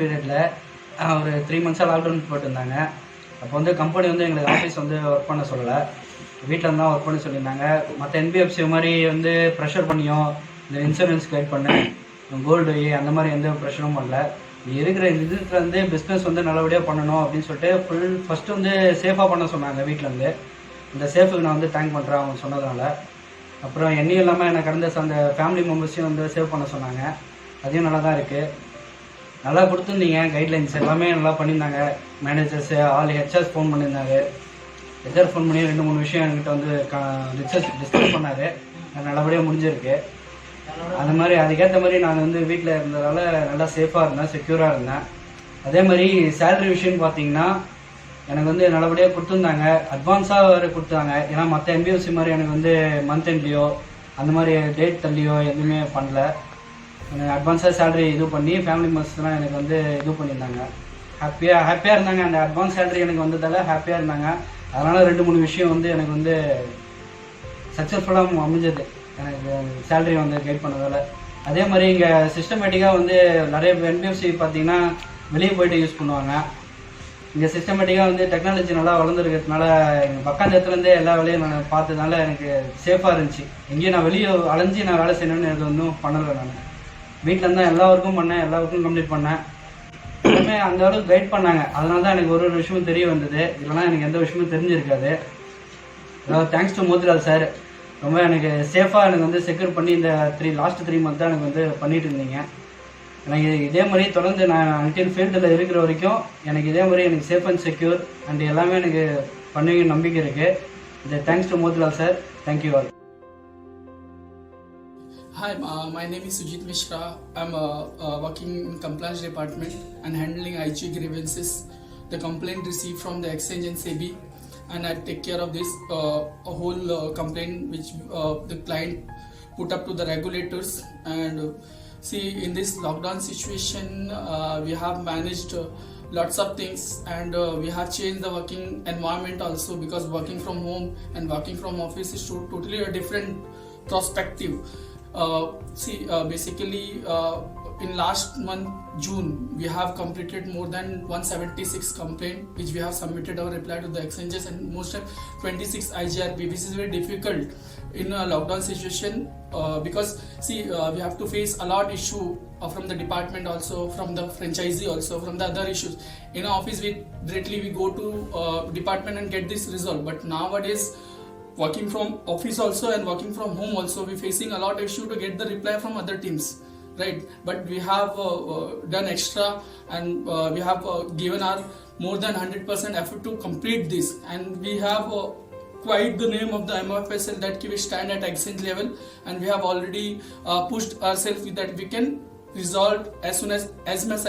பீரியடில் ஒரு 3 months lockdown போட்டிருந்தாங்க. அப்போ வந்து கம்பெனி வந்து எங்களுக்கு ஆஃபீஸ் வந்து ஒர்க் பண்ண சொல்லலை, வீட்டில் இருந்தால் ஒர்க் பண்ண சொல்லியிருந்தாங்க. மற்ற என்பிஎஃப்சி மாதிரி வந்து ப்ரெஷர் பண்ணியோ இந்த இன்சூரன்ஸ் கைட் பண்ண கோல்டு அந்த மாதிரி எந்த ப்ரெஷரும் பண்ணல. இருக்கிற இதுல வந்து பிஸ்னஸ் வந்து நல்லபடியாக பண்ணணும் அப்படின்னு சொல்லிட்டு ஃபஸ்ட்டு வந்து சேஃபாக பண்ண சொன்னாங்க வீட்டிலேருந்து. இந்த சேஃபுக்கு நான் வந்து தேங்க் பண்ணுறேன் அவங்க சொன்னதுனால. அப்புறம் என்னையும் இல்லாமல் எனக்கு கடந்த அந்த ஃபேமிலி மெம்பர்ஸையும் வந்து சேவ் பண்ண சொன்னாங்க. அதையும் நல்லா தான் இருக்குது. நல்லா கொடுத்துருந்தீங்க கைட்லைன்ஸ் எல்லாமே நல்லா பண்ணியிருந்தாங்க. மேனேஜர்ஸு ஹெச்ஆர் ஃபோன் பண்ணியிருந்தாங்க. ஹெச்ஆர் ஃபோன் பண்ணி 2-3 விஷயம் என்கிட்ட வந்து டிஸ்கஸ் பண்ணார். நல்லபடியாக முடிஞ்சிருக்கு. அது மாதிரி அதுக்கேற்ற மாதிரி நான் வந்து வீட்டில் இருந்ததால் நல்லா சேஃபாக இருந்தேன், செக்யூராக இருந்தேன். அதே மாதிரி சேலரி விஷயம்னு பார்த்தீங்கன்னா எனக்கு வந்து நல்லபடியாக கொடுத்துருந்தாங்க. அட்வான்ஸாக வேறு கொடுத்தாங்க. ஏன்னா மற்ற என்பிஎஃப்சி மாதிரி எனக்கு வந்து மந்த் எண்ட்லேயோ அந்த மாதிரி டேட் தள்ளியோ எதுவுமே பண்ணல. எனக்கு அட்வான்ஸாக சேலரி இது பண்ணி ஃபேமிலி மெம்பர்ஸ்லாம் எனக்கு வந்து இது பண்ணியிருந்தாங்க. ஹாப்பியாக இருந்தாங்க. அந்த அட்வான்ஸ் சேலரி எனக்கு வந்ததால் ஹாப்பியாக இருந்தாங்க. அதனால் 2-3 விஷயம் வந்து எனக்கு வந்து சக்ஸஸ்ஃபுல்லாக அமைஞ்சது எனக்கு சேலரி வந்து கைட் பண்ணதால். அதே மாதிரி இங்கே சிஸ்டமேட்டிக்காக வந்து நிறைய என்பிஎஃப்சி பார்த்தீங்கன்னா வெளியே போய்ட்டு யூஸ் பண்ணுவாங்க. இங்கே சிஸ்டமேட்டிக்காக வந்து டெக்னாலஜி நல்லா வளர்ந்துருக்கிறதுனால எங்கள் பக்கம் இடத்துலேருந்தே எல்லா வேலையும் நான் பார்த்ததுனால எனக்கு சேஃபாக இருந்துச்சு. எங்கேயும் நான் வெளியே அலைஞ்சி நான் வேலை செய்யணும்னு எனக்கு ஒன்றும் பண்ணலை. நான் வீட்டில் இருந்தால் எல்லா ஒர்க்கும் பண்ணேன், எல்லா ஒர்க்கும் கம்ப்ளீட் பண்ணேன். எல்லாமே அந்த அளவுக்கு கைட் பண்ணாங்க. அதனால தான் எனக்கு ஒரு விஷயமும் தெரிய வந்தது. இல்லைனா எனக்கு எந்த விஷயமும் தெரிஞ்சிருக்காது. அதாவது தேங்க்ஸ் டு மோதிலால் சார். ரொம்ப எனக்கு சேஃபாக எனக்கு வந்து செக்யூர் பண்ணி இந்த லாஸ்ட் 3 months தான் எனக்கு வந்து பண்ணிட்டு இருந்தீங்க. எனக்கு இதே மாதிரி தொடர்ந்து நான் அன்டில் ஃபீல்டில் இருக்கிற வரைக்கும் எனக்கு இதே மாதிரி எனக்கு சேஃப் அண்ட் செக்யூர் அண்ட் எல்லாமே எனக்கு பண்ணுவீங்க நம்பிக்கை இருக்குது. இந்த thanks to Motilal sir. Thank you all. Hi, my name is Sujit Mishra. I'm working in compliance department and handling IG grievances, the complaint received from the exchange and SEBI, and I take care of this a whole complaint which the client put up to the regulators. And see, in this lockdown situation, we have managed lots of things, and we have changed the working environment also, because working from home and working from office is totally a different perspective. Basically in last month June we have completed more than 176 complaints which we have submitted our reply to the exchanges, and most of 26 IGRP. This is very difficult in a lockdown situation because we have to face a lot issue from the department also, from the franchisee also, from the other issues. In our office we directly go to department and get this resolved, but nowadays working from office also and working from home also, we facing a lot of issue to get the reply from other teams, right? But we have done extra, and we have given our more than 100% effort to complete this, and we have quite the name of the MFSL that we stand at exchange level, and we have already pushed ourselves with that we can resolve as soon as much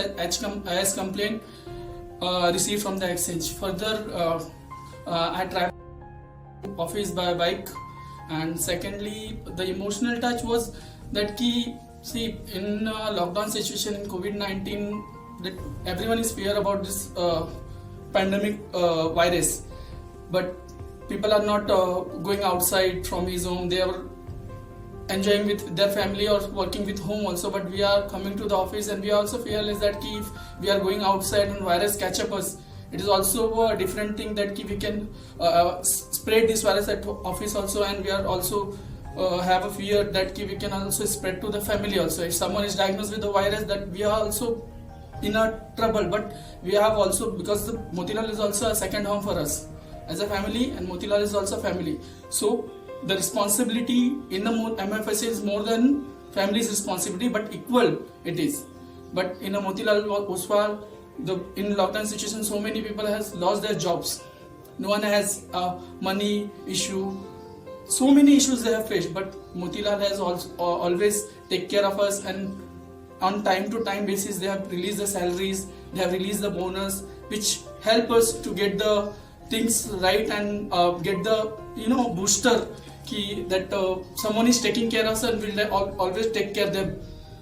as complaint received from the exchange. Further, I try office by bike. And secondly, the emotional touch was that in lockdown situation in COVID-19, that everyone is fear about this pandemic virus, but people are not going outside from his home. They are enjoying with their family or working with home also, but we are coming to the office, and we also fearless that if we are going outside and virus catch up us, it is also a different thing that we can spread this virus at office also, and we are also have a fear that we can also spread to the family also. If someone is diagnosed with the virus, that we are also in a trouble. But we have also, because the Motilal is also a second home for us as a family, and Motilal is also family. So the responsibility in the MFSA is more than family's responsibility, but equal it is. But in a Motilal Oswal, in lockdown situation, so many people has lost their jobs. No one has a money issue. So many issues they have faced, but Motilal has always take care of us, and on time to time basis they have released the salaries, they have released the bonus, which help us to get the things right and get the booster that someone is taking care of us and will always take care of them,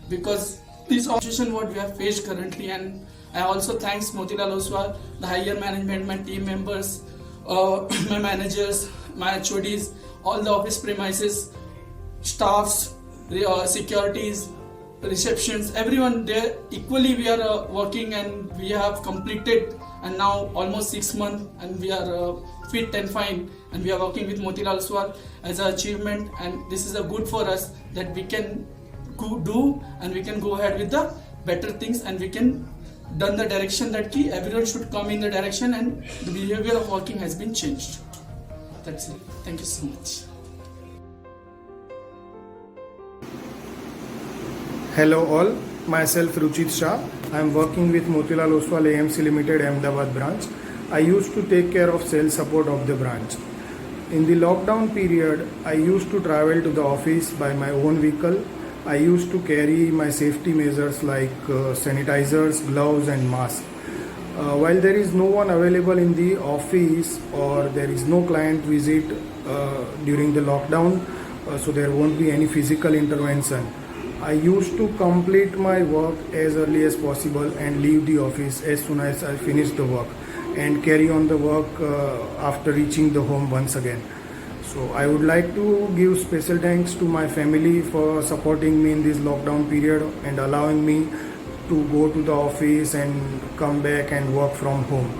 because this situation what we have faced currently. And I also thanks Motilal Oswal, the higher management, my team members, my managers, my HODs, all the office premises, staffs, securities, receptions, everyone there equally we are working, and we have completed and now almost 6 months, and we are fit and fine, and we are working with Motilal Oswal as an achievement, and this is a good for us that we can do and we can go ahead with the better things, and we can done the direction that key everyone should come in the direction, and the behavior of working has been changed. That's it. Thank you so much. Hello all, myself Ruchit Shah. I am working with Motilal Oswal AMC Limited Ahmedabad branch. I used to take care of sales support of the branch. In the lockdown period, I used to travel to the office by my own vehicle. I used to carry my safety measures like sanitizers, gloves and masks. While there is no one available in the office or there is no client visit during the lockdown, so there won't be any physical intervention. I used to complete my work as early as possible and leave the office as soon as I finish the work and carry on the work after reaching the home once again. So I would like to give special thanks to my family for supporting me in this lockdown period and allowing me to go to the office and come back and work from home.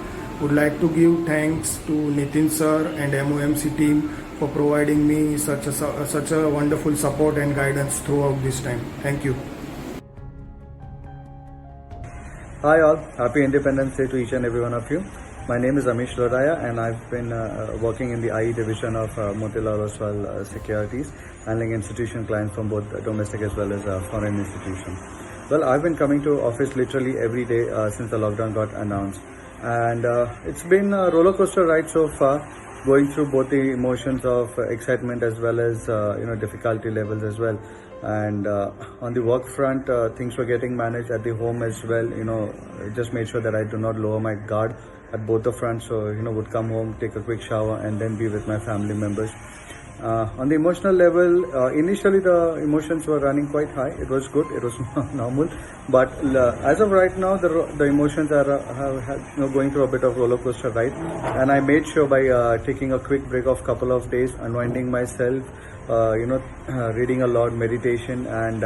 Would like to give thanks to Nitin sir and MOMC team for providing me such a wonderful support and guidance throughout this time. Thank you. Hi all, happy Independence Day to each and every one of you. My name is Amish Lodaya and I've been working in the IE division of Motilal Oswal Securities, handling institutional clients from both domestic as well as foreign institutions. Well, I've been coming to office literally every day since the lockdown got announced, and it's been a roller coaster ride so far, going through both the emotions of excitement as well as difficulty levels as well. And on the work front, things were getting managed at the home as well. Just made sure that I do not lower my guard at both the fronts. So would come home, take a quick shower, and then be with my family members. On the emotional level, initially the emotions were running quite high. It was good, it was normal, but as of right now, the emotions are going through a bit of roller coaster ride. And I made sure by taking a quick break of couple of days, unwinding myself, reading a lot, meditation, and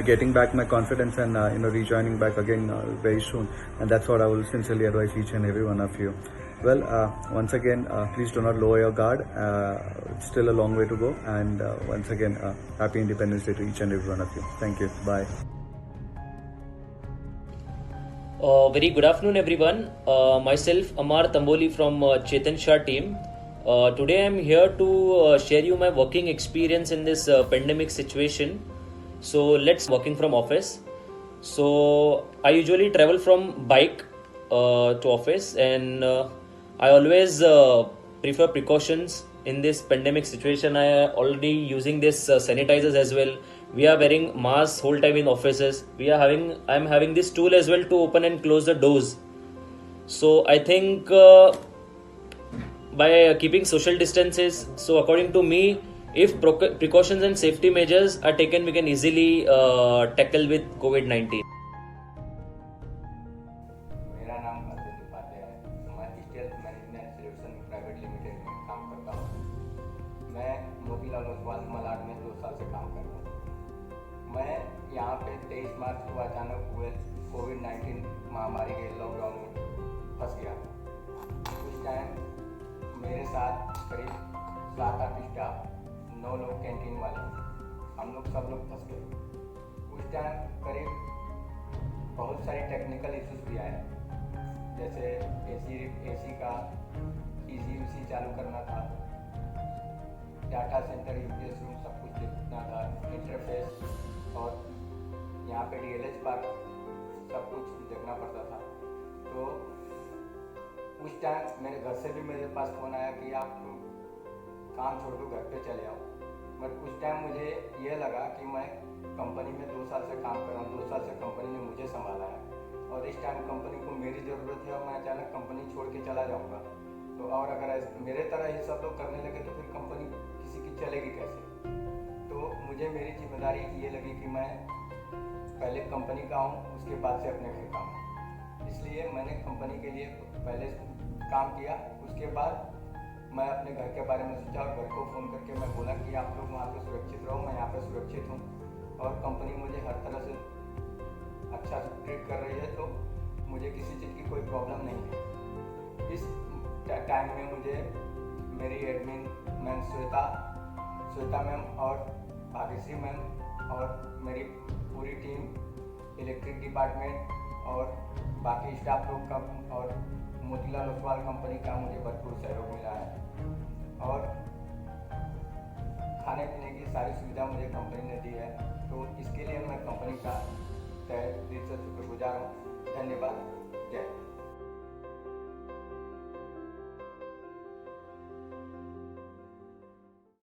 getting back my confidence and rejoining back again very soon. And that's what I will sincerely advise each and every one of you. Well, once again, please do not lower your guard. It's still a long way to go. And once again, happy Independence Day to each and every one of you. Thank you. Bye. Very good afternoon, everyone. Myself, Amar Tamboli from Chetan Shah team. Today I'm here to share you my working experience in this pandemic situation. So let's working from office. So I usually travel from bike to office, and I always prefer precautions in this pandemic situation. I already using this sanitizers as well. We are wearing masks whole time in offices. I'm having this tool as well to open and close the doors. So I think by keeping social distances, so according to me, if precautions and safety measures are taken, we can easily tackle with COVID-19. मेरा नाम अद्वैत उपाध्याय है। मैं state management solution private limited में काम करता हूँ। मैं मोतीलाल ओसवाल मलाड में 2 साल से काम कर रहा हूँ। मैं यहाँ पे 23 मार्च को अचानक हुए कोविड-19 महामारी के लॉकडाउन में फंस गया। उस टाइम मेरे साथ करीब 7-8 स्टाफ, 9 लोग कैंटीन वाले, हम लोग सब लोग फंस गए। उस टाइम करीब बहुत सारे टेक्निकल इश्यूज भी आए, जैसे एसी का ईसी चालू करना था, डाटा सेंटर यूपीएस रूम सब कुछ देखना था, इंटरफेस और यहाँ पे डीएलएच पार्क सब कुछ देखना पड़ता था। तो उस टाइम मेरे घर से भी मेरे पास फ़ोन आया कि आप काम छोड़ कर घर पे चले आओ। बट उस टाइम मुझे ये लगा कि मैं कंपनी में 2 साल से काम कर रहा हूँ, 2 साल से कंपनी ने मुझे संभाला है और इस टाइम कंपनी को मेरी ज़रूरत है और मैं अचानक कंपनी छोड़ के चला जाऊँगा तो, और अगर मेरे तरह ही सब लोग करने लगे तो फिर कंपनी किसी की चलेगी कैसे। तो मुझे मेरी जिम्मेदारी ये लगी कि मैं पहले कंपनी का हूँ, उसके बाद से अपने घर का हूँ, इसलिए मैंने कंपनी के लिए पहले काम किया। उसके बाद मैं अपने घर के बारे में सोचा और घर को फ़ोन करके मैं बोला कि आप लोग वहाँ पे सुरक्षित रहो, मैं यहाँ पे सुरक्षित हूँ और कंपनी मुझे हर तरह से अच्छा ट्रीट कर रही है, तो मुझे किसी चीज़ की कोई प्रॉब्लम नहीं है। इस टाइम में मुझे मेरी एडमिन मैम श्वेता मैम और भाग्यश्री मैम और मेरी पूरी टीम, इलेक्ट्रिक डिपार्टमेंट और बाकी स्टाफ लोग का और मोतीलाल ओसवाल कंपनी का मुझे भरपूर सहयोग मिला है। और खाने पीने की सारी सुविधा मुझे कंपनी ने दी है, तो इसके लिए मैं कंपनी का तहे दिल से शुक्रगुजार हूँ। धन्यवाद। जय हिंद।